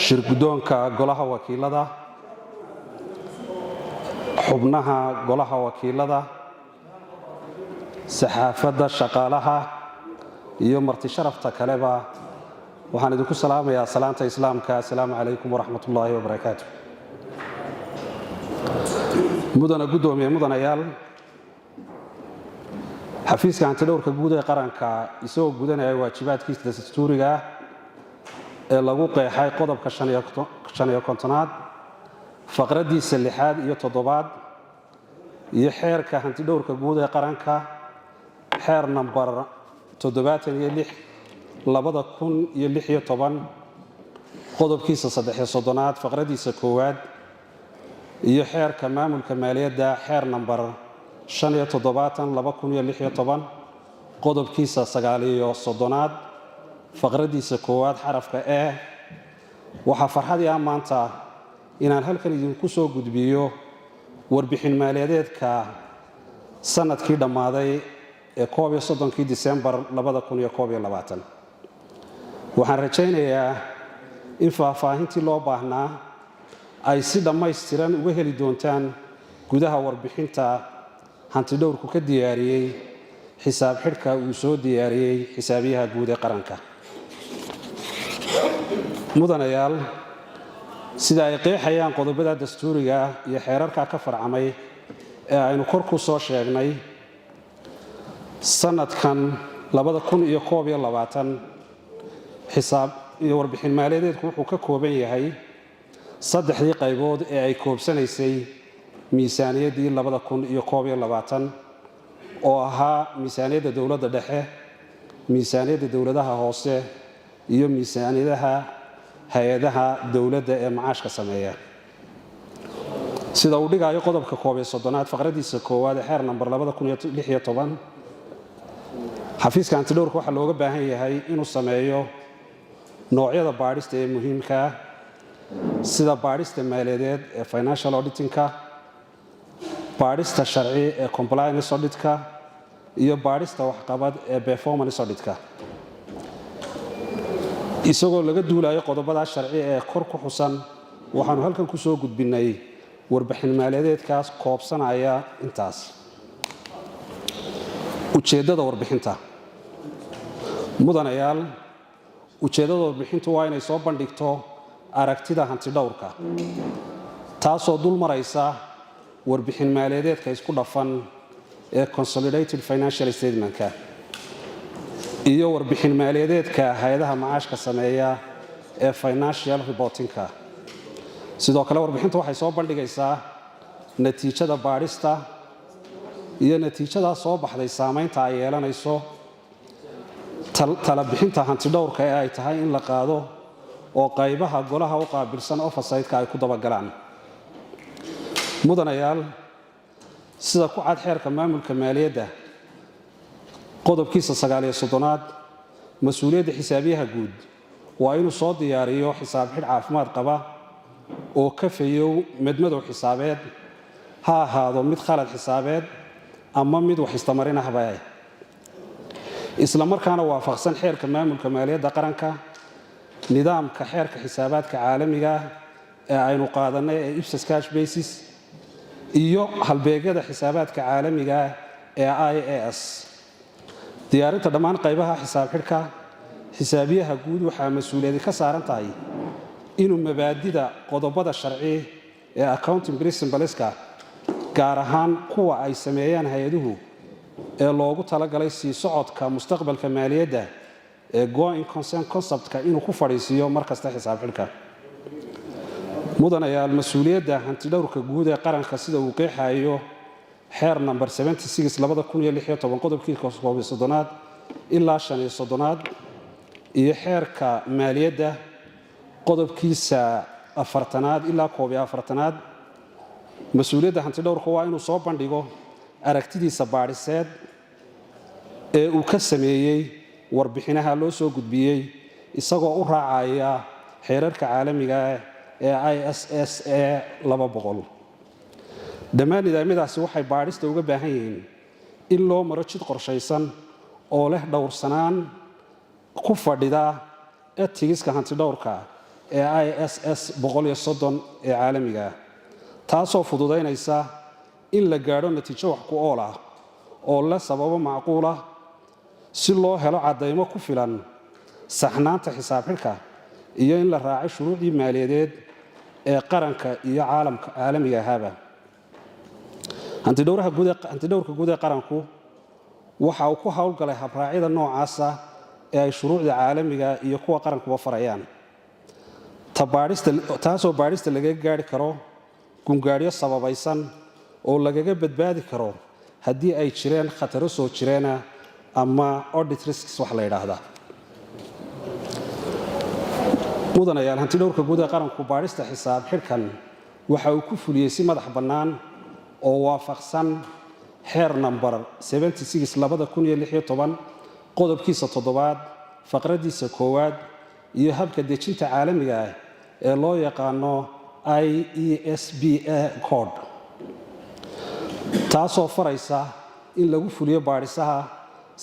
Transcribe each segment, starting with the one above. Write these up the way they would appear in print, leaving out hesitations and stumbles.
shirgudoonka golaha wakiilada, xubnaha golaha wakiilada, saxaafadda shaqaalaha iyo marti sharafta kaleba waxaan idinku salaamayaa salaanta islaamka. Assalaamu calaykum waraxmatullaahi wabarakaatuh. mudana gudoomiye mudanayaal, xafiiska hantidhowrka guud ee qaranka isagoo gudanaya waajibaadkiisa dastuuriga ee lagu qeexay qodobka 55aad faqradiisa 6 iyo 7 iyo xeerka hantidhowrka guud ee qaranka xeer nambar 76 2016 qodobkiisa 3 faqradiisa 1 iyo xeerka maamulka maaliyadda xeer nambar 75 2016 qodobkiisa 9 faqradiisa 1 xarafka e waxaa farxadii ah maanta inaan halkan idinku soo gudbiyo warbixin maaliyadeedka sanadkii dhammaaday ee 31 Diseembar 2021. waxaan rajaynayaa in faahfaahintii loo baahnaa ay si dhammaystiran uga heli doontaan gudaha warbixinta hantidhowrku ka diyaariyey xisaab xidhka uu soo diyaariyey xisaabiyaha guud ee qaranka. mudanayaal, sida ay qeexayaan qodobada dastuuriga iyo xeerarka ka farcamay ee aynu kor ku soo sheegnay, sanadkan 2021 xisaab iyo warbixin maaliyadeedku wuxuu ka kooban yahay saddexdii qaybood ee ay koobsanaysay miisaaniyaddii 2021 oo ahaa miisaaniyadda dowladda dhexe, miisaaniyadda dowladaha hoose iyo miisaaniyadaha hay-adaha dowladda ee macaashka sameeya. sida uu dhigayo qodobka 31aad faqradiisa 1 ee xeer nambar 2016 xafiiska hantidhowrka waxaa looga baahan yahay inuu sameeyo noocyada baadhista ee muhiimka ah sida baadhista maaliyadeed ee financial auditingka, baadhista sharci ee compliance auditka iyo baadhista waxqabad ee performance auditka. isagoo laga duulayo qodobada sharci ee kor ku xusan, waxaanu halkan ku soo gudbinay warbixin maaliyadeedkaas koobsanaya intaas. ujeeddada warbixinta. mudanayaal, ujeeddada warbixintu waa inay soo bandhigto aragtida hantidhowrka taasoo dul maraysa warbixin maaliyadeedka isku dhafan ee consolidated financial statementka iyo warbixin maaliyadeedka hay-adaha macaashka sameeya ee financial reportingka. sidoo kale warbixintu waxay soo bandhigaysaa natiijada baadhista iyo natiijadaa soo baxday saamaynta ay yeelanayso tala bixinta hantidhowrka ee ay tahay in la qaado oo qaybaha golaha u qaabilsan oversight-ka ay ku dabagalaan. mudanayaal, sida ku cad xeerka maamulka maaliyadda qodobkiisa 39aad, mas-uuliyadda xisaabiyaha guud waa inuu soo diyaariyo xisaab xidh caafimaad qaba oo ka fayow madmadow xisaabeed, ha ahaado mid khalad xisaabeed ama mid wax istamarin ahba, isla markaana waafaqsan xeerka maamulka maaliyadda qaranka, nidaamka xeerka xisaabaadka caalamiga ee aynu qaadanay ee IPSAS cash basis iyo halbeegyada xisaabaadka caalamiga ee IAS. diyaarinta dhammaan qaybaha xisaab xidhka xisaabiyaha guud waxaa mas-uuliyadi ka saaran tahay inuu mabaadida qodobada sharci ee accounting principleska, gaar ahaan kuwa ay sameeyaan hay-aduhu ee loogu talagalay sii socodka mustaqbalka maaliyadda ee going concern conceptka inuu ku fadhiisiiyo mar kasta xisaab xidhka. mudanayaal, mas-uuliyadda hantidhowrka guud ee qaranka sida uu qeexayo xeer nambar 76 2016 qodobkiisa 13 ilaa 15 iyo xeerka maaliyadda qodobkiisa 40 ilaa 41. mas-uuliyadda hantidhowrka waa inuu soo bandhigo aragtidiisa baadhiseed ee uu ka sameeyey warbixinaha loo soo gudbiyey isagoo u raacaya xeerarka caalamiga ee ISSA 200. dhammaan nidaamyadaasi waxay baadhista uga baahan yihiin in loo maro jid qorshaysan oo leh dhowrsanaan ku fadhida etigiska hantidhowrka ee ISS 130 ee caalamiga ah taasoo fududaynaysa in la gaadho natiijo wax ku ool ah oo la sababo macquul ah si loo helo caddaymo ku filan saxnaanta xisaab xidhka iyo in la raaco shuruucdii maaliyadeed ee qaranka iyo caalamiga ahaba hantidhowrka guud ee qaranku waxa uu ku howlgalay habraacyada noocaasa ee ay shuruucda caalamiga iyo kuwa qarankuba farayaan taasoo baadhista lagaga gaari karo gungaadhyo sababaysan oo lagaga badbaadi karo haddii ay jireen khataro soo jireena ama audit risks wax la yidhaahdaa mudanayaal hantidhowrka guud ee qaranku baadhista xisaab xidhkan waxa uu ku fuliyey si madax bannaan oo waafaqsan xeer nambar 76/2016 qodobkiisa 7 faqradiisa 1 iyo habka dejinta caalamiga ah ee loo yaqaano IESBA code taasoo faraysa in lagu fuliyo baadhisaha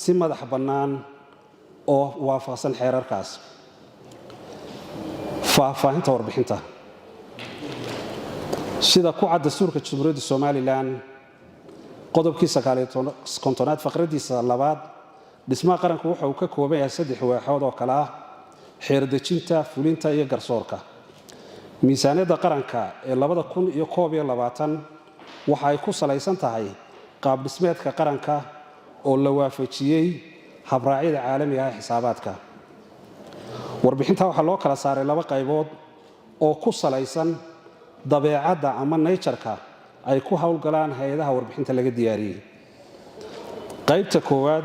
si madax bannaan oo waafaqsan xeerarkaas faahfaahinta warbixinta sida ku cad dastuurka Jamhuuriyadda Somaliland qodobkiisa 9 faqradiisa 2 dhismaha qaranku waxa uu ka kooban yahay 3 waaxood oo kala ah xeer dejinta fulinta iyo garsoorka miisaaniyadda qaranka ee 2021 waxa ay ku salaysan tahay qaab dhismeedka qaranka oo la waafajiyey habraacyada caalamiga ah xisaabaadka warbixinta waxaa loo kala saaray 2 qaybood oo ku salaysan dabeecadda ama nature-ka ay ku howlgalaan hay'adaha warbixinta laga diyaariyey qaybta koowaad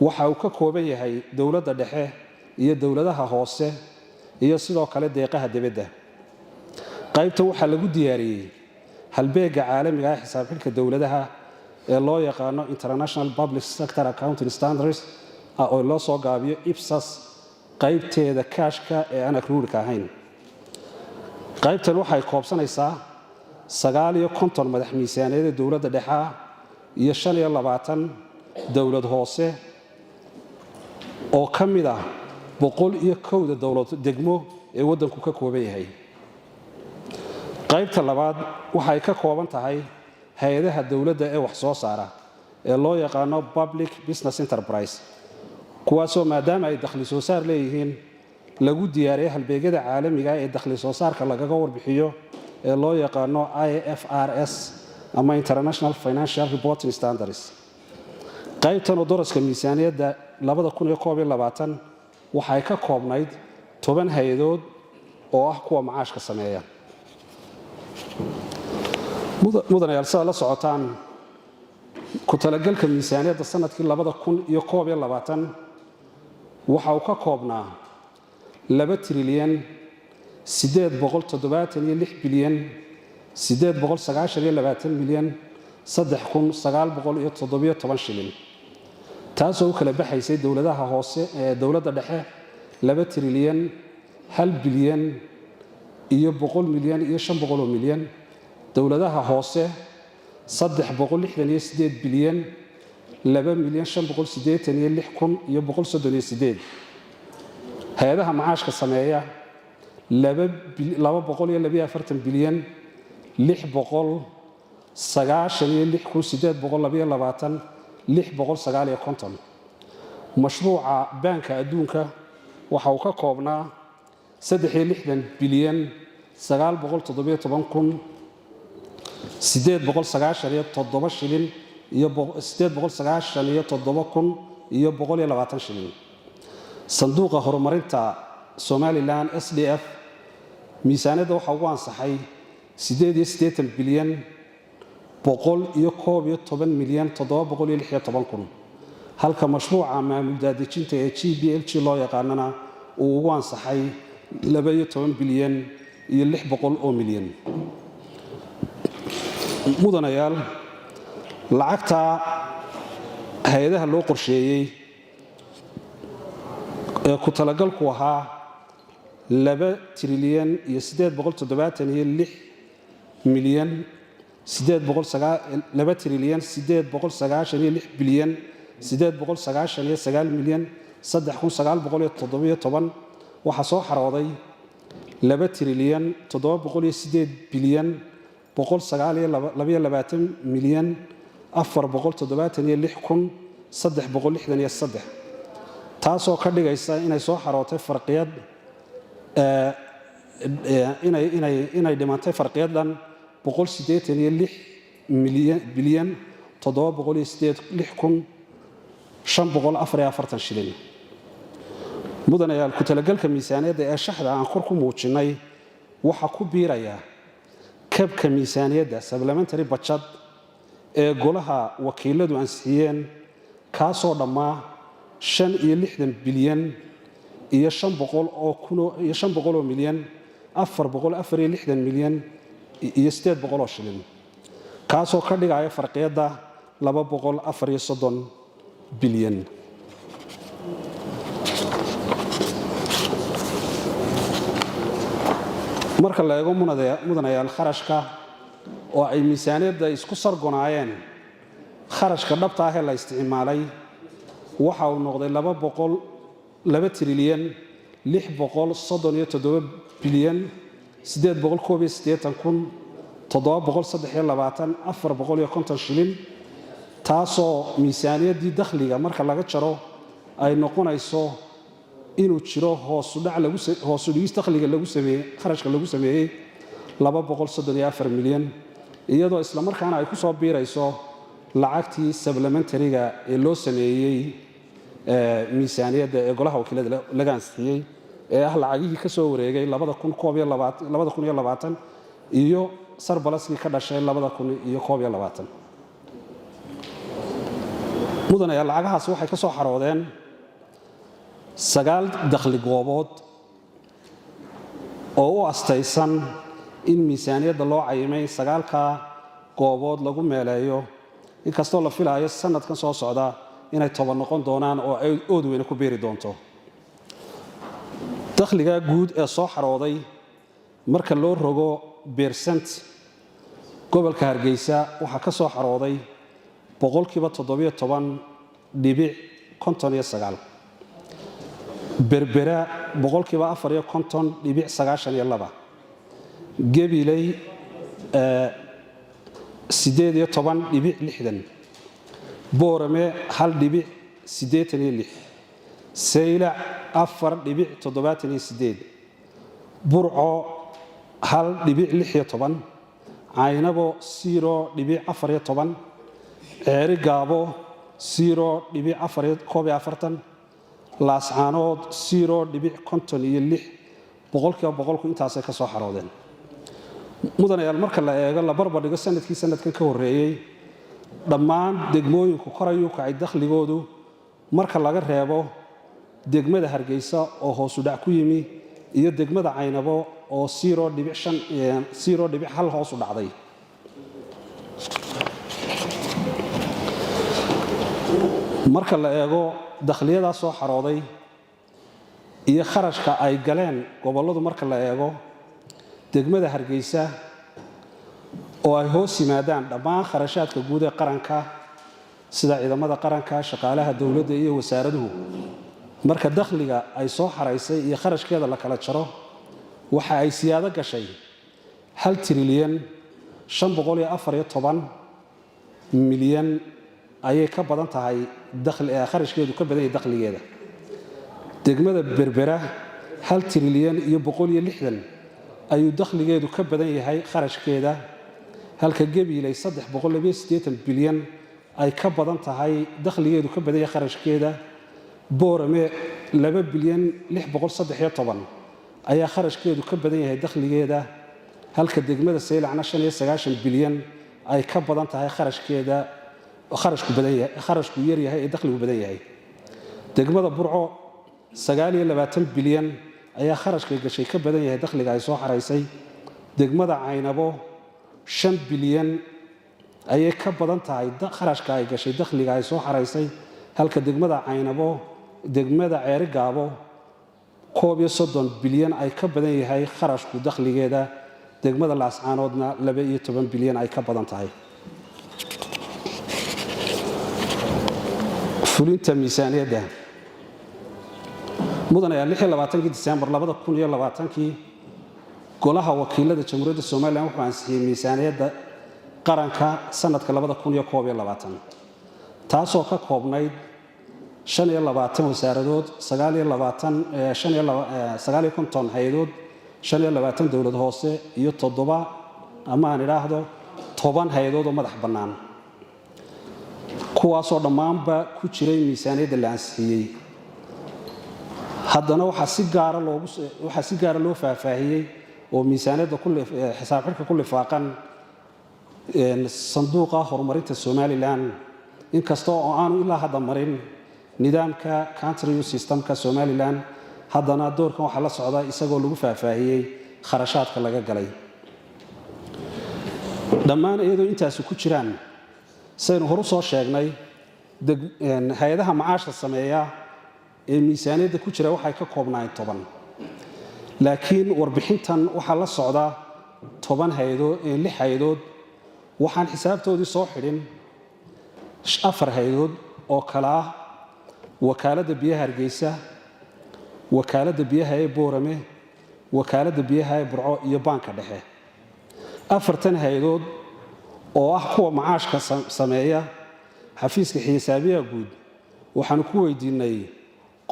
waxa uu ka kooban yahay dawladda dhexe iyo dawladaha hoose iyo sidoo kale deeqaha dibadda qaybta waxaa lagu diyaariyey halbeega caalamiga ah xisaab xidhka dawladaha ee loo yaqaano International Public Sector Accounting Standards oo loo soo gaabiyo IPSAS qaybteeda kaashka ee aan accrued-ka ahayn qaybtan waxay koobsanaysaa 59 madax miisaaniyada dawladda dhexe iyo 25 dawlad hoose oo ka mid ah 101 dawlad degmo ee waddanku ka kooban yahay qaybta labaad waxay ka kooban tahay hay'adaha dawladda ee wax soo saara ee loo yaqaano Public Business Enterprise kuwaasoo maadaama ay dakhli soo saar leeyihiin lagu diyaariyay halbeegyada caalamiga ah ee dakhli soo saarka lagaga warbixiyo ee loo yaqaano IFRS ama International Financial Reporting Standards qaybtan oo daraska miisaaniyadda 2021 waxay ka koobnayd 10 hay'adood oo ah kuwa macaashka sameeya mudanayaal sida la socotaan ku talagalka miisaaniyadda sanadkii 2021 waxa uu ka koobnaa 2 trilyan 876 bilyan 829 milyan 3917 shilin taasoo u kala baxaysay dawladaha hoose ee dawladda dhexe 2 trilyan 1 bilyan iyo 100 milyan iyo 500 milyan dawladaha hoose 368 bilyan 2 milyan 586 kun iyo 138 hay'adaha macaashka sameeya 242 bilyan 696 kun 822 659 mashruuca baanka adduunka waxa uu ka koobnaa 63 bilyan 917 kun 897 shilin iyo 897 kun iyo 120 shilin sanduuqa horumarinta Somaliland SDF miisaaniyadda waxa uu ansaxay 8 bilyan 111 milyan 716 kun halka mashruuca maamul daadejinta ee GBLG loo yaqaanana uu ugu ansaxay 12 bilyan iyo 600 oo milyan mudanayaal lacagta hay'adaha loo qorsheeyay ee ku talagalku ahaa 2 trilyan iyo 876 milyan 2 trilyan 896 bilyan 899 milyan 3917 waxa soo xarooday 2 trilyan 708 bilyan 122 milyan 476,363 taasoo ka dhigaysa inay soo xarootay farqiyad inay dhimantay farqiyad dhan 186 bilyan 786,544 shilin. mudanayaal ku talagalka miisaaniyadda ee shaxda aan kor ku muujinay waxa ku biiraya kabka miisaaniyadda supplementary budget ee golaha wakiiladu ansixiyeen kaasoo dhammaa 65 bilyan iyo 500 milyan 464 milyan iyo 800 shilin kaasoo ka dhigaya farqiyadda 234 bilyan. marka la eego mudanayaal kharashka oo ay miisaaniyadda isku sargonaayeen kharashka dhabta ah ee la isticmaalay waxa uu noqday 2 trilyan 637 bilyan 881,723,450 shilin taasoo miisaaniyaddii dakhliga marka laga jaro ay noqonayso inuu jiro hoos u dhigis dakhliga kharashka lagu sameeyey 234 milyan iyadoo isla markaana ay ku soo biirayso lacagtii supplementary-ga ee loo sameeyey miisaaniyadda ee golaha wakiilada laga ansixiyey ee ah lacagihii ka soo wareegay 2020 iyo sarbalaskii ka dhashay 2021. mudanayaal lacagahaas waxay ka soo xaroodeen 9 dakhli goobood oo u astaysan in miisaaniyadda loo cayimay 9ka goobood lagu meeleeyo inkastoo la filayo sanadkan soo socda inay 10 noqon doonaan oo ay ood weyn ku beeri doonto. dakhliga guud ee soo xarooday marka loo rogo percent gobolka Hargeysa waxa ka soo xarooday 17.59 berbera 4.59 gabiley 18.60 boorame 1.86 saylac 4.78 burco 1.16 caynabo 0.14 ceeri gaabo 0.41 laascaanood 0.56 boqolkiiba intaasay ka soo xaroodeen. mudanayaal marka la eego la barbardhigo sanadkan ka horreeyey dhammaan degmooyinku kor ayuu kacay dakhligoodu marka laga reebo degmada Hargeysa oo hoos u dhac ku yimi iyo degmada Caynabo oo 0.1 hoos u dhacday. marka la eego dakhliyada soo xarooday iyo kharashka ay galeen goboladu marka la eego degmada Hargeysa oo ay hoos yimaadaan dhammaan kharashaadka guud ee qaranka sida ciidamada qaranka shaqaalaha dawladda iyo wasaaraduhu marka dakhliga ay soo xaraysay iyo kharashkeeda la kala jaro waxa ay siyaado gashay 1 trilyan 514 milyan ayay ka badan tahay kharashkeedu ka badan yahay dakhligeeda. degmada berbera 1 trilyan iyo 160 ayuu dakhligeedu ka badan yahay kharashkeeda halka gabiley 380 bilyan ay ka badan tahay dakhligeedu ka badan yahay kharashkeeda. boorame 2 bilyan 613 ayaa kharashkeedu ka badan yahay dakhligeeda halka degmada saylacna 95 bilyan ay ka badan tahay kharashkeeda kharashku yar yahay ee dakhligu badan yahay. degmada burco 29 bilyan ayaa kharashka gashay ka badan yahay dakhliga ay soo xaraysay. degmada Caynabo 5 bilyan ayay ka badan tahay kharashka ay gashay dakhliga ay soo xaraysay halka degmada Caynabo degmada Ceeri Gaabo 30 bilyan ay ka badan yahay kharashku dakhligeeda degmada Laascaanoodna 12 bilyan ay ka badan tahay. fulinta miisaaniyadda mudanayaal 26 Diseembar 2020 golaha wakiilada jamhuuriyadda Soomaaliland wuxuu ansixiyay miisaaniyadda qaranka sanadka 2021 taasoo ka koobnayd 25 wasaaradood 59 hay'adood 25 dawlad hoose iyo 7 ama aan idhaahdo 10 hay'adood oo madax bannaan kuwaasoo dhammaanba ku jiray miisaaniyadda la ansixiyay haddana waxaa si gaara loo faahfaahiyey oo miisaaniyadda xisaab xidhka ku lifaaqan sanduuqa horumarinta Somaliland inkasta oo aanu ilaa hadda marin nidaamka country systemka Somaliland haddana doorkan waxa la socda isagoo lagu faahfaahiyey kharashaadka laga galay dhammaan iyadoo intaas ku jiraan saynu hor soo sheegnay hay'adaha macaashka sameeya ee miisaaniyadda ku jira waxay ka koobnaayeen 10 laakiin warbixintan waxa la socda 10 hay'adood 6 hay'adood waxaan xisaabtoodii soo xidhin 4 hay'adood oo kala ah wakaaladda biyaha Hargeysa wakaaladda biyaha ee Boorame wakaaladda biyaha ee Burco iyo Banka Dhexe 4 hay'adood oo ah kuwa macaashka sameeya xafiiska xisaabiyaha guud waxaan ku weydiinay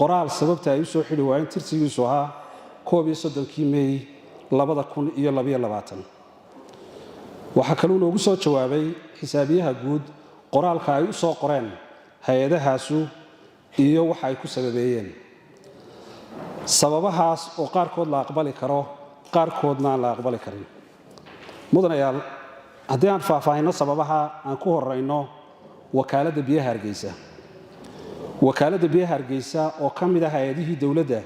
qoraal sababta ay u soo xidhi waayeen tirsigiisu ahaa 31 May 2022 waxa kale oo loogu soo jawaabay xisaabiyaha guud qoraalka ay u soo qoreen hay'adahaasu iyo waxa ay ku sababeeyeen sababahaas oo qaarkood la aqbali karo qaarkoodna aan la aqbali karin mudanayaal haddii aan faahfaahino sababaha aan ku horeyno wakaaladda biyaha Hargeysa wakaaladda biyaha Hargeysa oo ka mid ah hay'adihii dawladda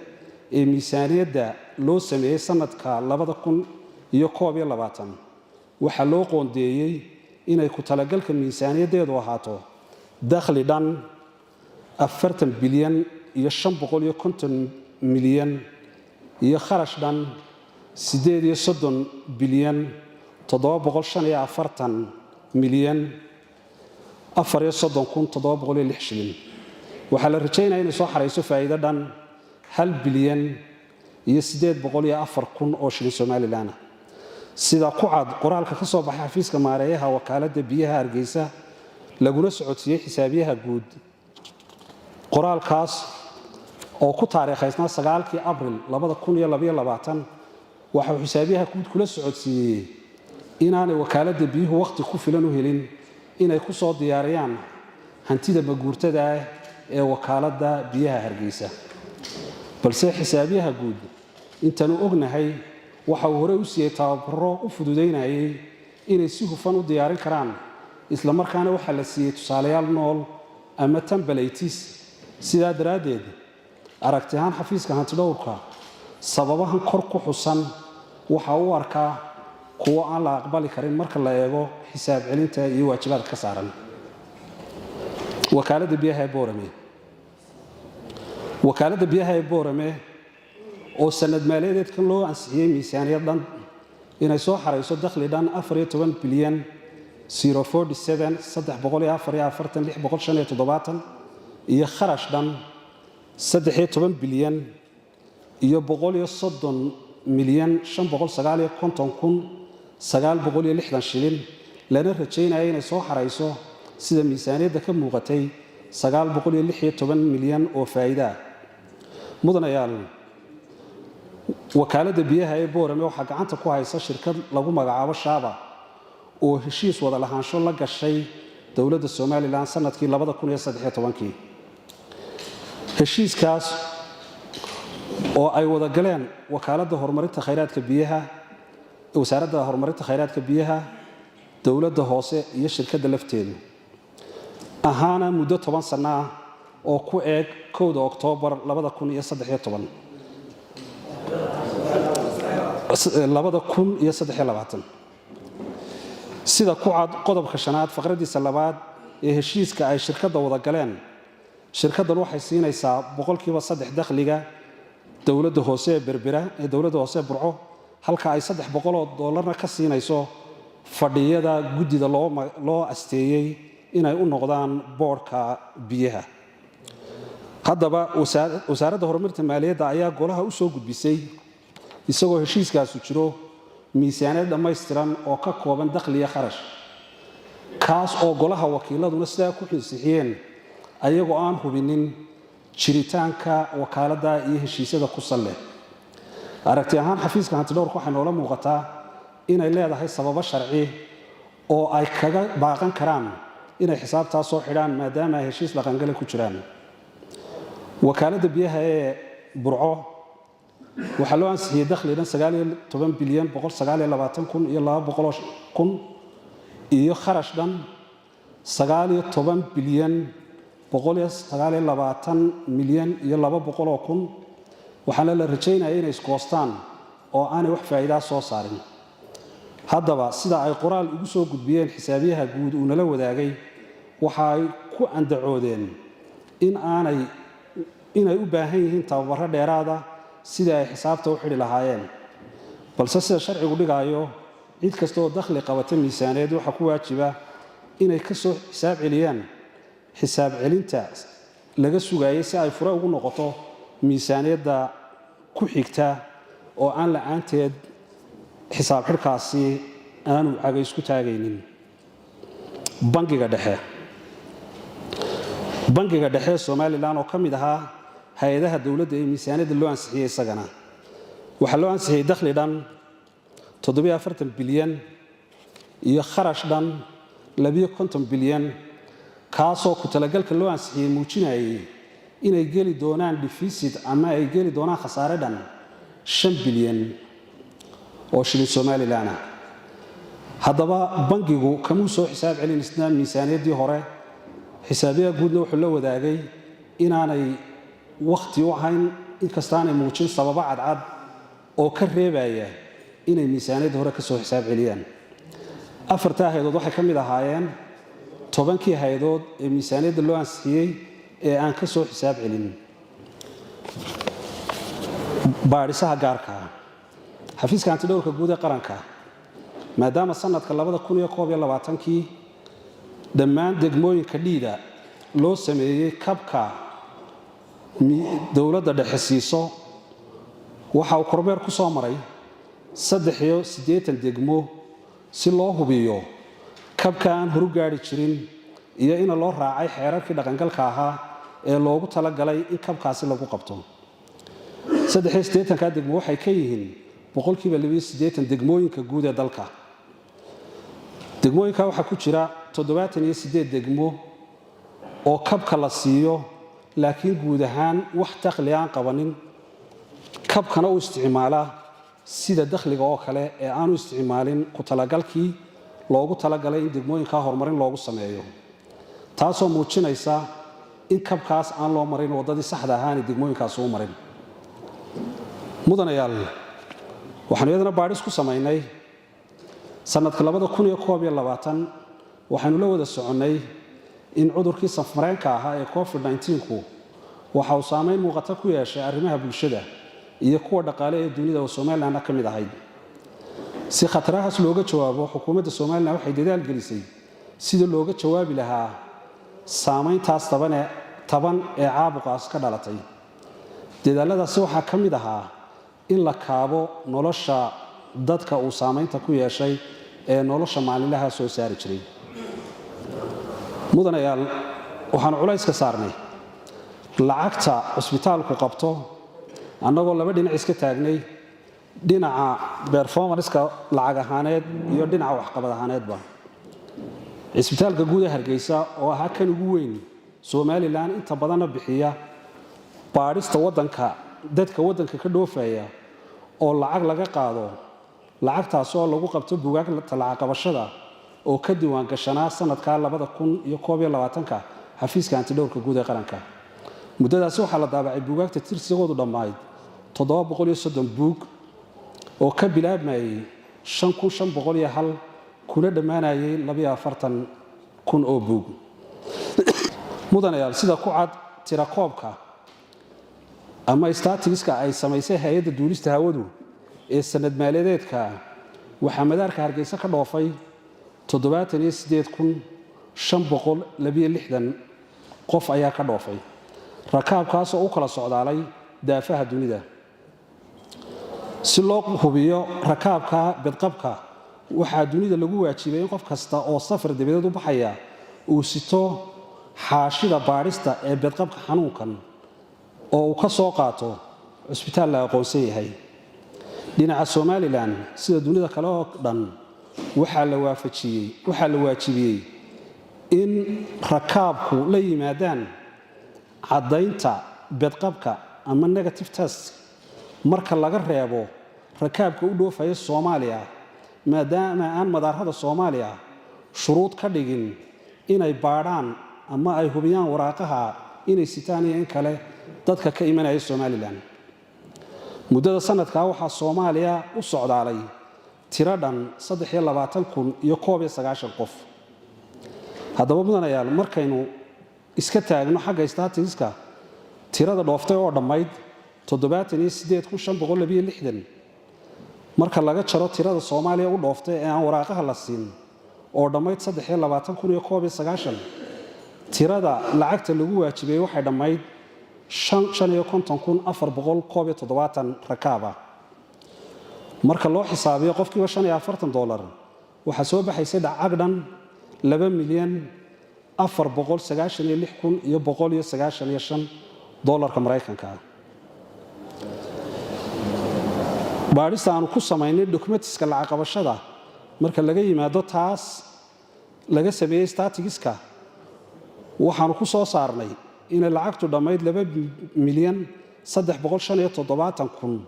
ee miisaaniyadda loo sameeyay sanadka 2021 waxa loo qoondeeyay inay ku talagalka miisaaniyaddeedu ahaato dakhli dhan 40 bilyan iyo 550 milyan iyo kharash dhan 38 bilyan 745 milyan 34,706 shilin waxaa la rajaynayaa inay soo xareyso faa'iido dhan 1 bilyan iyo 804,000 oo shilin Somaliland sida ku cad qoraalka ka soo baxay xafiiska maareeyaha wakaaladda biyaha Hargeysa laguna socodsiiyay xisaabiyaha guud qoraalkaas oo ku taariikhaysnaa 9 Abriil 2022 waxa uu xisaabiyaha guud kula socodsiiyay inaanay wakaaladda biyuhu waqti ku filan u helin inay ku soo diyaariyaan hantida maguurtada ah ee wakaaladda biyaha Hargeysa balse xisaabiyaha guud intaanu ognahay waxa uu hore u siiyay tababaro u fududeynayay inay si hufan u diyaarin karaan isla markaana waxa la siiyay tusaalayaal nool ama templates sidaa daraadeed aragti ahaan xafiiska hantidhowrka sababahan kor ku xusan waxa uu arkaa kuwa aan la aqbali karin marka la eego xisaab celinta iyo waajibaadka ka saaran wakaaladda biyaha ee Boorame wakaaladda biyaha ee Boorame oo sanad maaliyadeedkan loo ansixiyay miisaaniyad dhan inay soo xareyso dakhli dhan 14 bilyan 047 344 iyo kharash dhan 13 bilyan iyo 130 milyan 559,960 shilin lana rajaynaya inay soo xareyso sida miisaaniyadda ka muuqatay 916 milyan oo faa'iido mudanayaal wakaaladda biyaha ee Boorame waxa gacanta ku haysa shirkad lagu magacaabo Shaaba oo heshiis wada lahaansho la gashay dawladda Somaliland sanadkii 2013 heshiiskaas oo ay wada galeen wakaaladda horumarinta khayraadka biyaha wasaaradda horumarinta khayraadka biyaha dawladda hoose iyo shirkadda lafteedu ahaana muddo 10 sano ah oo ku eeg 1 Oktoobar 2023 sida ku cad qodobka 5aad faqradiisa 2aad ee heshiiska ay shirkadda wada galeen shirkaddan waxay siinaysaa 3% dakhliga dawladda hoose ee Berbera ee dawladda hoose Burco halka ay $300 ka siinayso fadhiyada guddida loo asteeyay inay u noqdaan boardka biyaha haddaba wasaaradda horumarinta maaliyadda ayaa golaha u soo gudbisay isagoo heshiiskaas jiro miisaaniyad dhammaystiran oo ka kooban dakhli iyo kharash kaas oo golaha wakiiladuna sidaa ku xinsixiyeen ayagoo aan hubinin jiritaanka wakaaladda iyo heshiisyada ku sal leh aragti ahaan xafiiska hantidhowrka waxay noola muuqataa inay leedahay sababo sharci oo ay kaga baaqan karaan inay xisaabtaas soo xidhaan maadaama ay heshiis dhaqangale ku jiraan wakaaladda biyaha ee burco waxaa loo ansixiyey dakhli dhan 19 bilyan 129 iyo 200 iyo kharash dhan 19 bilyan 129 milyan iyo 200 waxaana la rajaynaya inay iskoostaan oo aanay wax faa'iido soo saarin haddaba sida ay qoraal ugu soo gudbiyeen xisaabiyaha guud uu nala wadaagay waxa ay ku andacoodeen inay u baahan yihiin tababaro dheeraada sida ay xisaabta u xidhi lahaayeen balse sida sharcigu dhigayo cid kasta oo dakhli qabata miisaaneed waxa ku waajiba inay ka soo xisaab celiyaan xisaab celinta laga sugayay si ay fure ugu noqoto miisaaniyadda ku xigta oo aan la'aanteed xisaab xidhkaasi aanu caga isku taagaynin bangiga dhexe Soomaaliland oo ka mid ahaa hay'adaha dawladda ee miisaaniyadda loo ansixiyay isagana waxaa loo ansixiyay dakhli dhan 47 bilyan iyo kharash dhan 52 bilyan kaasoo ku talagalka loo ansixiyay muujinayay inay geli doonaan deficit ama ay geli doonaan khasaare dhan 5 bilyan oo shilin Soomaaliland haddaba bangigu kamuu soo xisaab celin isnaa miisaaniyaddii hore xisaabiyaha guudna wuxuu la wadaagay inaanay waqti u ahayn inkastaanay muujin sababa cadcad oo ka reebaya inay miisaaniyadda hore ka soo xisaab celiyaan afartaa hay'adood waxay ka mid ahaayeen 10kii hay'adood ee miisaaniyadda loo ansixiyey ee aan ka soo xisaab celin baadhisaha gaarka xafiiska hantidhowrka guud ee qaranka maadaama sanadka 2021kii dhammaan degmooyinka dhiida loo sameeyey kabka dawladda dhexe siiso waxa uu kormeer ku soo maray 83 degmo si loo hubiyo kabka aan horu gaari jirin iyo in loo raacay xeerarkii dhaqangalka ahaa ee loogu talagalay in kabkaasi lagu qabto 83 degmo waxay ka yihiin 80% degmooyinka guud ee dalka degmooyinka waxa ku jira 78 degmo oo kabka la siiyo laakiin guud ahaan wax dakhli aan qabanin kabkana uu isticmaala sida dakhliga oo kale ee aanu isticmaalin ku talagalkii loogu talagalay in degmooyinka horumarin loogu sameeyo taasoo muujinaysa in kabkaas aan loo marin wadadii saxda ahaan degmooyinkaas u marin mudanayaal waxaan iyadana baadhis ku sameynay sanadka 2021 waxaanu la wada soconay in cudurkii safmareenka ahaa ee COVID-19ku waxa uu saameyn muuqata ku yeeshay arrimaha bulshada iyo kuwa dhaqaale ee dunida oo Soomaaliland ka mid ahayd si khatarahaas looga jawaabo xukuumadda Soomaaliland waxay dadaal gelisay sida looga jawaabi lahaa saameyntaas taban ee caabuqaas ka dhalatay dadaaladaasi waxaa ka mid ahaa in la kaabo nolosha dadka uu saameynta ku yeeshay ee nolosha maalinlaha soo saari jiray mudanayaal waxaan culays ka saarnay lacagta cusbitaalku qabto annagoo laba dhinac iska taagnay dhinaca performance-ka lacag ahaaneed iyo dhinaca waxqabad ahaaneedba cisbitaalka guud ee Hargeysa oo ahaa kan ugu weyn Soomaaliland inta badan bixiya baadhista dadka waddanka ka dhoofaya oo lacag laga qaado lacagtaas oo lagu qabto buugaag lacag qabashada oo ka diiwaan gashanaa sanadka 2021 xafiiska hantidhowrka guud ee qaranka muddadaas waxaa la daabacay buugaagta tirsigoodu dhammayd 730 buug oo ka bilaabmayay 5501 kuna dhammaanayay 240,000 oo buug mudanayaal sida ku cad tirakoobka ama statistics-ka ay samaysay hay'adda duulista hawadu ee sanad maaliyadeedka waxa madaarka Hargeysa ka dhoofay 78562 qof ayaa ka dhoofay rakaabkaas oo u kala socdaalay daafaha dunida si loo hubiyo rakaabka badqabka waxaa dunida lagu waajibay in qof kasta oo safar dibadeed u baxaya uu sito xaashida baadhista ee badqabka xanuunkan oo uu ka soo qaato cusbitaal la aqoonsan yahay dhinaca Somaliland sida dunida kale oo dhan waxaa la waajibiyey in rakaabku la yimaadaan caddaynta badqabka ama negative test marka laga reebo rakaabka u dhoofaya Soomaaliya maadaama aan madaarada Soomaaliya shuruud ka dhigin inay baadhaan ama ay hubiyaan waraaqaha inay sitaan in kale dadka ka imanaya Somaliland muddada sanadka waxaa Soomaaliya u socdaalay tiro dhan 23,091 qof haddaba mudanayaal markaynu iska taagno xagga statistics-ka tirada dhooftay oo dhammayd 78,562 marka laga jaro tirada Soomaaliya u dhooftay ee aan waraaqaha la siin oo dhammayd 23,091 tirada lacagta lagu waajibay waxay dhammayd 55,470 rakaaba marka loo xisaabiyo qofkiiba $45 waxa soo baxaysay lacag dhan $2,496,195 Mareykanka baadhista aanu ku samaynay documentiska lacag qabashada marka laga yimaado taas laga sameeyay statistics-ka waxaanu ku soo saarnay in lacagtu dhammayd $2,375,000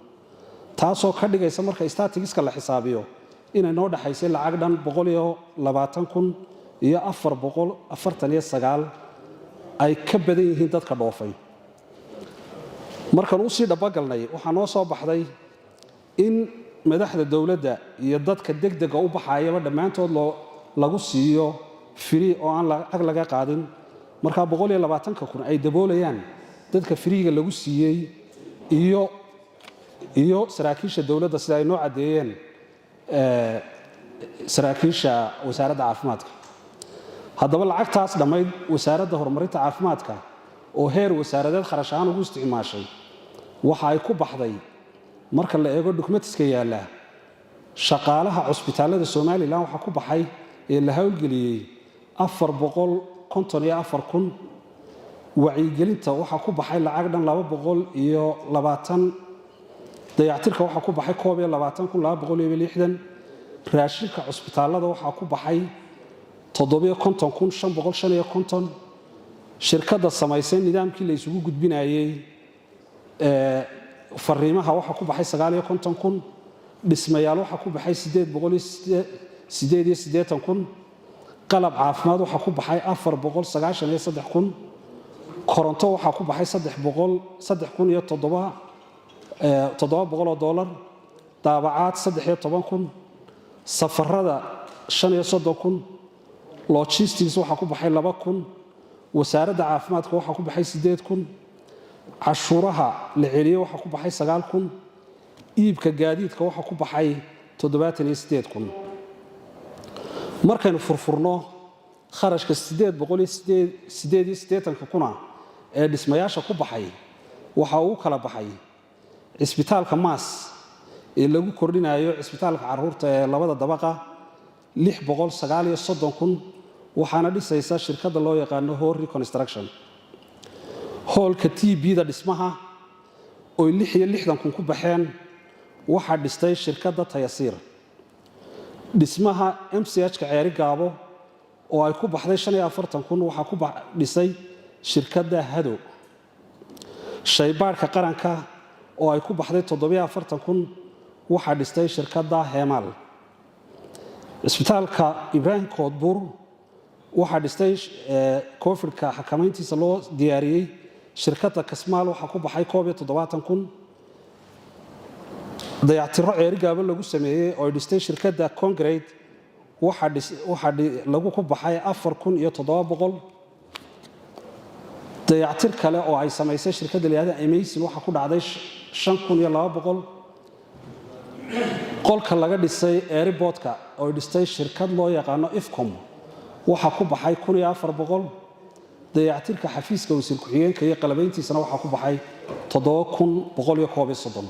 taasoo ka dhigaysa marka statistics-ka la xisaabiyo inay noo dhaxaysay lacag dhan $120,449 ay ka badan yihiin dadka dhoofay markaan u sii dhabagalnay waxaa noo soo baxday in madaxda dawladda iyo dadka degdega u baxayaba dhammaantood lagu siiyo free oo aan lacag laga qaadin marka 120,000 ay daboolayaan dadka freega lagu siiyey iyo saraakiisha dawladda sida ay noo cadeeyeen saraakiisha wasaaradda caafimaadka haddaba lacagtaas dhammayd wasaaradda horumarinta caafimaadka oo heer wasaaradeed kharash ahaan ugu isticmaashay waxa ay ku baxday marka la eego documentiska yaala shaqaalaha cusbitaalada Soomaaliland waxa ku baxay ee la hawlgeliyay 454,000 wacyigelinta waxa ku baxay lacag dhan 220 dayactirka waxa ku baxay 22,260 raashinka cusbitaalada waxa ku baxay 750,550 shirkadda samaysay nidaamkii la isugu gudbinayay fariimaha waxa ku baxay 59,000 dhismayaal waxa ku baxay 888,000 qalab caafimaad waxa ku baxay 493,000 koronto waxa ku baxay $3,700 daabacaad 13,000 safarada 35,000 logistics waxa ku baxay 2,000 wasaaradda caafimaadka waxa ku baxay 8,000 cashuuraha la celiyay waxa ku baxay 9,000 iibka gaadiidka waxa ku baxay 78,000 markaynu furfurno kharashka 888,000 ee dhismayaasha ku baxay waxa uu kala baxay isbitaalka Maas ee lagu kordhinayo isbitaalka caruurta ee labada dabaqa 639,000 waxaana dhisaysa shirkadda loo yaqaan Hor Reconstruction hoolka TB-da dhismaha oo 66,000 ku baxeen waxa dhistay shirkadda Tayasiir dhismaha MCH-ka Ceeri Gaabo oo ay ku baxday 45,000 waxa ku dhisay shirkadda Hado shaybaarka qaranka oo ay ku baxday 47,000 waxa dhistay shirkadda Heemaal isbitaalka Ibrahim Koodbuur waxa dhistay COVID-ka xakamayntiisa loo diyaariyay shirkadda Kasmaal waxa ku baxay 7,000 dayactiro Ceeri Gaabo lagu sameeyay oo dhistay shirkadda Concrete waxa lagu ku baxay 4,700 dayactir kale oo ay samaysay shirkadda Liyaada Amazing waxa ku dhacday 5,200 qolka laga dhisay airportka oo dhistay shirkad loo yaqaan Ifcom waxa ku baxay 1,400 dayactirka xafiiska wasiir ku-xigeenka iyo qalabayntiisana waxa ku baxay 7,130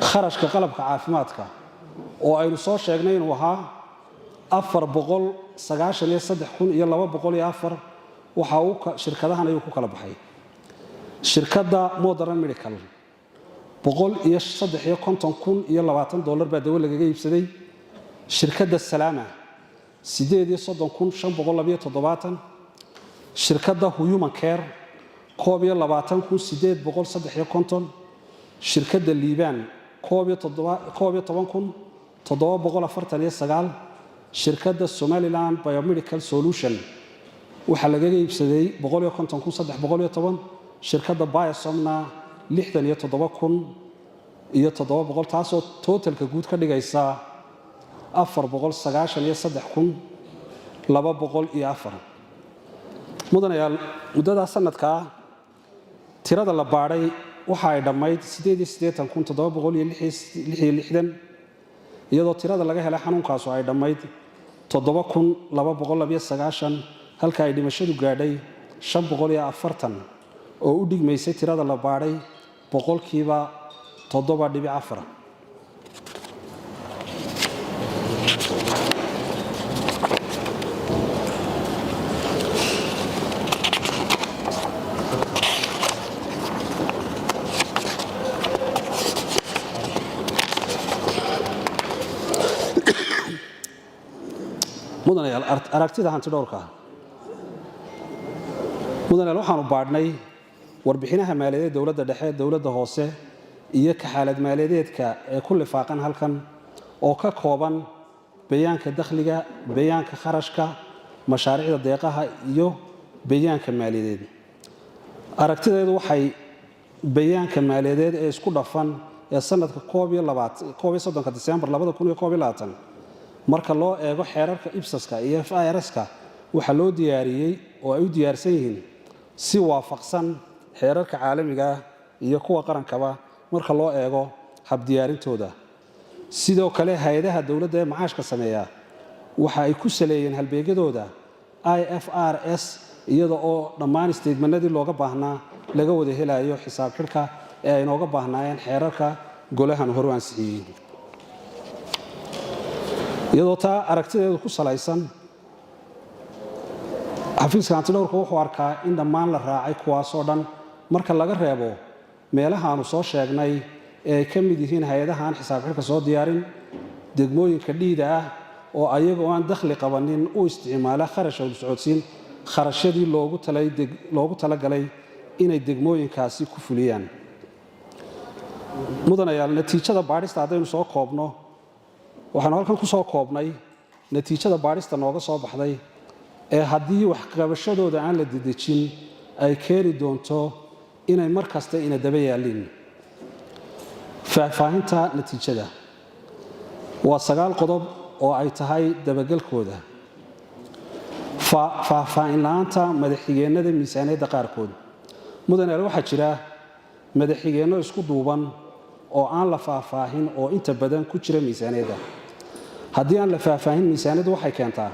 kharashka qalabka caafimaadka oo aynu soo sheegnay inuu ahaa 493,204 waxa uu shirkadahan ayuu ku kala baxay shirkadda Modern Medical $153,020 baa dawo lagaga iibsaday shirkadda Salama 38,572 shirkadda Human Care 22,853 shirkadda Liban 17,749 shirkadda Somaliland Biomedical Solution waxa lagaga iibsaday 150,310 shirkadda Biosomna 67,700 taasoo totalka guud ka dhigaysa 493,204 mudanayaal muddada sanadka tirada la baaray waxa ay dhamayd 88,766 iyadoo tirada laga helay xanuunkaas ay dhamayd 7,290 halka ay dhimashadu gaadhay 540 oo u dhigmaysay tirada la baaray boqolkiiba 7.4 mudanayaal aragtida hanti dhowrka mudanayaal waxaanu baadhnay warbixinaha maaliyadeed dawladda dhexe dawladda hoose iyo ka xaalad maaliyadeedka ee ku lifaaqan halkan oo ka kooban bayaanka dakhliga bayaanka kharashka mashaariicda deeqaha iyo bayaanka maaliyadeed aragtideedu waxay bayaanka maaliyadeed ee isku dhafan ee sanadka 31 December 2021 marka loo eego xeerarka IPSAS-ka iyo FIRS-ka waxa loo diyaariyay oo ay u diyaarsan yihiin si waafaqsan xeerarka caalamiga iyo kuwa qarankaba marka loo eego hab diyaarintooda sidoo kale hay'adaha dawladda ee macaashka sameeya waxa ay ku saleeyeen halbeegyadooda IFRS iyada oo dhammaan statementadii looga baahnaa laga wada helayo xisaab xidhka ee ay nooga baahnaayeen xeerarka golahan hor ansixiyay iyadoo taa aragtideedu ku salaysan xafiiska antidhowrka wuxuu arkaa in dhammaan la raacay kuwaasoo dhan marka laga reebo meelaha aanu soo sheegnay ee ay ka mid yihiin hay-adaha aan xisaab xidhka soo diyaarin degmooyinka dhiida ah oo ayagoo aan dakhli qabanin u isticmaala kharash u socodsiin kharashyadii loogu talagalay inay degmooyinkaasi ku fuliyaan mudanayaal natiijada baadhista haddaynu soo koobno waxaanu halkan ku soo koobnay natiijada baadhista nooga soo baxday ee haddii wax qabashadooda aan la dedejin ay keeni doonto inay mar kasta ina daba yaalin faahfaahinta natiijada waa 9 qodob oo ay tahay dabagalkooda faahfaahin la'aanta madaxxigeenada miisaaniyadda qaarkood mudanayaal waxaa jira madaxxigeenno isku duuban oo aan la faahfaahin oo inta badan ku jira miisaaniyadda haddii aan la faahfaahin miisaaniyaddu waxay keentaa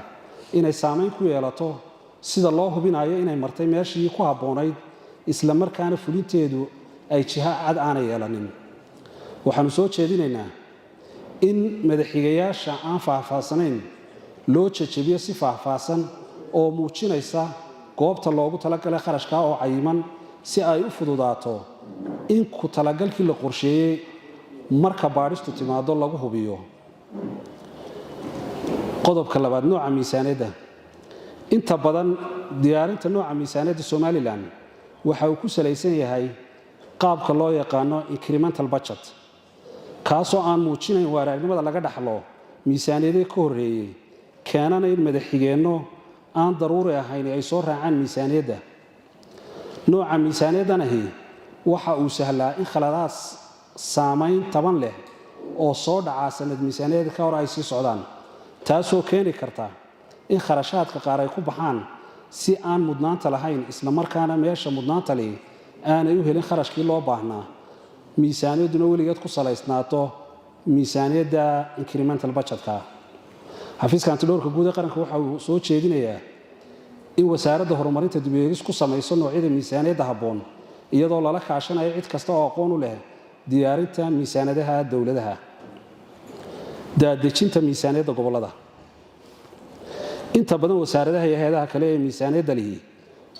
inay saameyn ku yeelato sida loo hubinayo inay martay meeshii ku habboonayd isla markaana fulinteedu ay jiha cad aanay yeelanin waxaanu soo jeedinaynaa in madaxxigayaasha aan faahfaahsanayn loo jajabiyo si faahfaahsan oo muujinaysa goobta loogu talagalay kharashka oo cayiman si ay u fududaato in ku talagalkii la qorsheeyay marka baadhistu timaado lagu hubiyo qodobka labaad nooca miisaaniyadda inta badan diyaarinta nooca miisaaniyadda Somaliland waxa uu ku salaysan yahay qaabka loo yaqaano incremental budget kaasoo aan muujinayn waaragnimada laga dhaxlo miisaaniyadii ka horeeyay keenana in madaxxigeenno aan daruuri ahayn ay soo raacaan miisaaniyadda nooca miisaaniyaddanahi waxa uu sahlaa in khaladaad saameyn taban leh oo soo dhaca sanad miisaaniyadda ka hor ay sii socdaan taasoo keeni karta in kharashaadka qaar ay ku baxaan si aan mudnaanta lahayn isla markaana meesha mudnaanta leh aanay u helin kharashkii loo baahnaa miisaaniyadduna weligeed ku salaysnaato miisaaniyadda incremental budgetka xafiiska antidhowrka guud ee qaranka waxa uu soo jeedinayaa in wasaaradda horumarinta dib u eegis ku samayso noocyada miisaaniyadda habboon iyadoo lala kaashanayo cid kasta oo aqoon u leh diyaarinta miisaanadaha dowladaha daadejinta miisaaniyadda gobollada inta badan wasaaradaha iyo hay'adaha kale ee miisaaniyadda lihi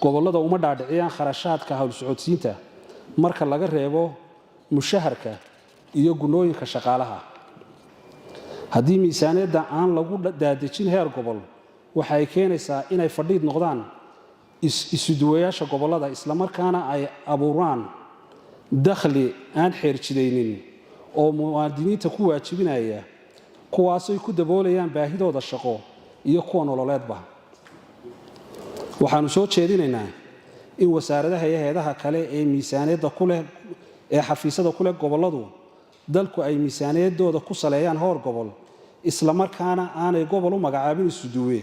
gobollada uma dhaadhiciyaan kharashaadka hawl socodsiinta marka laga reebo mushaharka iyo gunooyinka shaqaalaha haddii miisaaniyadda aan lagu daadejin heer gobol waxa ay keenaysaa inay fadhiid noqdaan isuduwayaasha gobollada isla markaana ay abuuraan dakhli aan xeerjidaynin oo muwaadiniinta ku waajibinaya kuwaasay ku daboolayaan baahidooda shaqo iyo kuwa nololeedba waxaanu soo jeedinaynaa in wasaaradaha iyo hay'adaha kale ee miisaaniyadda ku leh ee xafiisyada ku leh gobolladu dalku ay miisaaniyaddooda ku saleeyaan howr gobol isla markaana aanay gobol u magacaabin isuduwe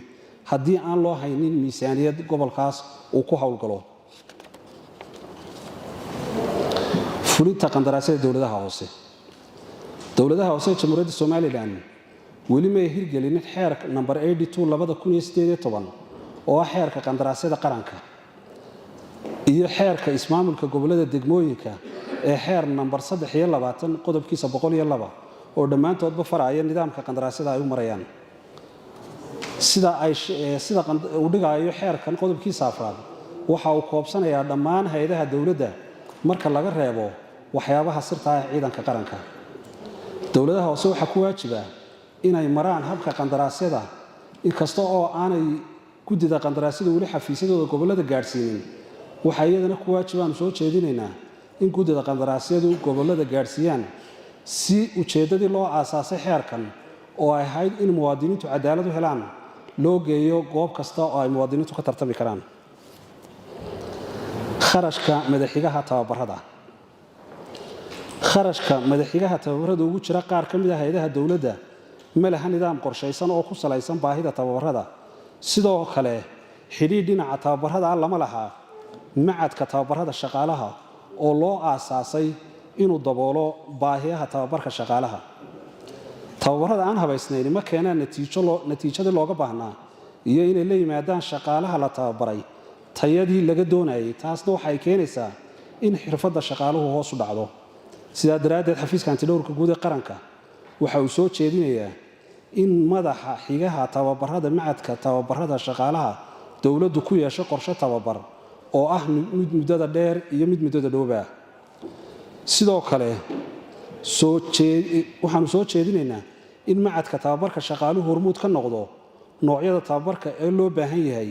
haddii aan loo haynin miisaaniyad gobolkaas uu ku howlgalo fulinta qandaraasyada dowladaha hoose ee jamhuuriyadda somalilan weli may hirgelinin xeerka namber 82/2018 oo ah xeerka qandaraasyada qaranka iyo xeerka ismaamulka gobollada degmooyinka ee xeer namber 23 qodobkiisa 102 oo dhammaantoodba faraya nidaamka qandaraasyada ay u marayaan sida uu dhigayo xeerkan qodobkiisa afraad waxa uu koobsanayaa dhammaan hay'adaha dowladda marka laga reebo waxyaabaha sirta ah ciidanka qaranka dowladaha hoose waxa ku waajiba inay maraan habka qandaraasyada inkasta oo aanay guddida qandaraasyada weli xafiisyadooda gobollada gaadhsiinin waxa iyadana ku waajibaan soo jeedinaynaa in guddida qandaraasyadu gobollada gaadhsiiyaan si ujeeddadii loo aasaasay xeerkan oo ay ahayd in muwaadiniintu cadaalad u helaan loo geeyo goob kasta oo ay muwaadiniintu ka tartami karaan kharashka madaxigaha tababarada ugu jira qaar ka mid ah hay'adaha dowladda ma laha nidaam qorshaysan oo ku salaysan baahida tababarada sidoo kale xidhiidh dhinaca tababarada lama laha macadka tababarada shaqaalaha oo loo aasaasay inuu daboolo baahiyaha tababarka shaqaalaha tababarada aan habaysnayn ma keenaan natiijadii looga baahnaa iyo inay la yimaadaan shaqaalaha la tababaray tayadii laga doonayay taasna waxay keenaysaa in xirfadda shaqaaluhu hoos u dhacdo sidaa daraaddeed xafiiska antidhowrka guud ee qaranka waxa uu soo jeedinayaa in madaxa xigaha tababarada macadka tababarada shaqaalaha dowladdu ku yeesho qorshe tababar oo ah mid muddada dheer iyo mid muddada dhowba sidoo kale waxaanu soo jeedinaynaa in macadka tababarka shaqaaluhu hormuud ka noqdo noocyada tababarka ee loo baahan yahay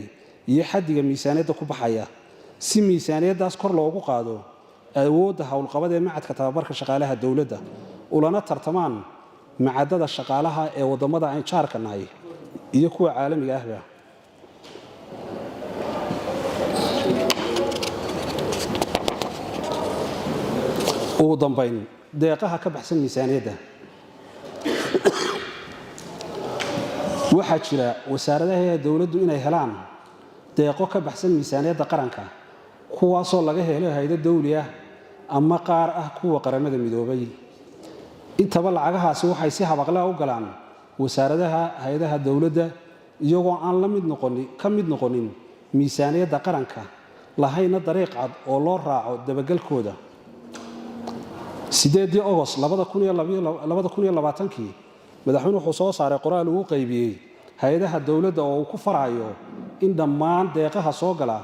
iyo xaddiga miisaaniyadda ku baxaya si miisaaniyaddaas kor loogu qaado awoodda howlqabad ee macadka tababarka shaqaalaha dowladda ulana tartamaan macadada shaqaalaha ee waddamada aan jaarka nahay iyo kuwa caalamiga ahba ugu dambayn deeqaha ka baxsan miisaaniyadda waxaa jira wasaaradaha dowladdu inay helaan deeqo ka baxsan miisaaniyadda qaranka kuwaasoo laga helo hay'ado dawli ah ama qaar ah kuwa qaramada midoobay intaba lacagahaasi waxay si habaqleh u galaan wasaaradaha hay'adaha dowladda iyagoo aan ka mid noqonin miisaaniyadda qaranka lahayna dariiq cad oo loo raaco dabagalkooda 8 August 2020 madaxweynuhu wuxuu soo saaray qoraal uu qaybiyay hay'adaha dowladda oo uu ku farayo in dhammaan deeqaha soo gala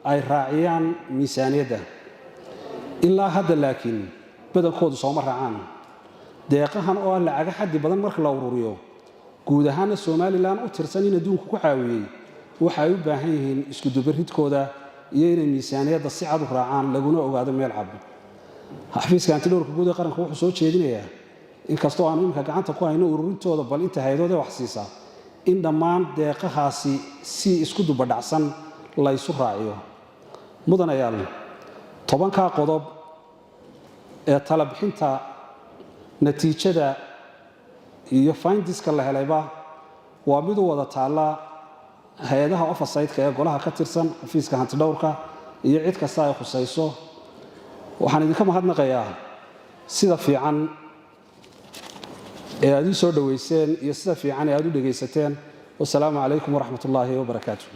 ay raaciyaan miisaaniyadda ilaa hadda laakiin badankoodu sooma raacaan deeqahan oo lacag xaddi badan marka la ururiyo guud ahaan Soomaaliland u tirsan in adduunku ku caawiyay waxa ay u baahan yihiin isku dubaridkooda iyo in miisaaniyadda si cad u raacaan laguna ogaado meel cad xafiiska antidhowrka guud ee qaranka wuxuu soo jeedinayaa inkastoo aan imika gacanta ku hayno ururintooda bal inta hay'adooda wax siisa in dhammaan deeqahaasi si isku dubadhacsan la isu raaciyo mudanayaal 10ka qodob ee talabixinta natiijada iyo findiska la helayba waa mid wada taala hay'adaha oversight-ka ee golaha ka tirsan xafiiska antidhowrka iyo cid kasta ay khusayso waxaan idinka mahadnaqayaa sida fiican ee aad soo dhaweyseen iyo sida fiican ee aad u dhageysateen wassalaamu calaykum waraxmatullaahi wabarakaatuh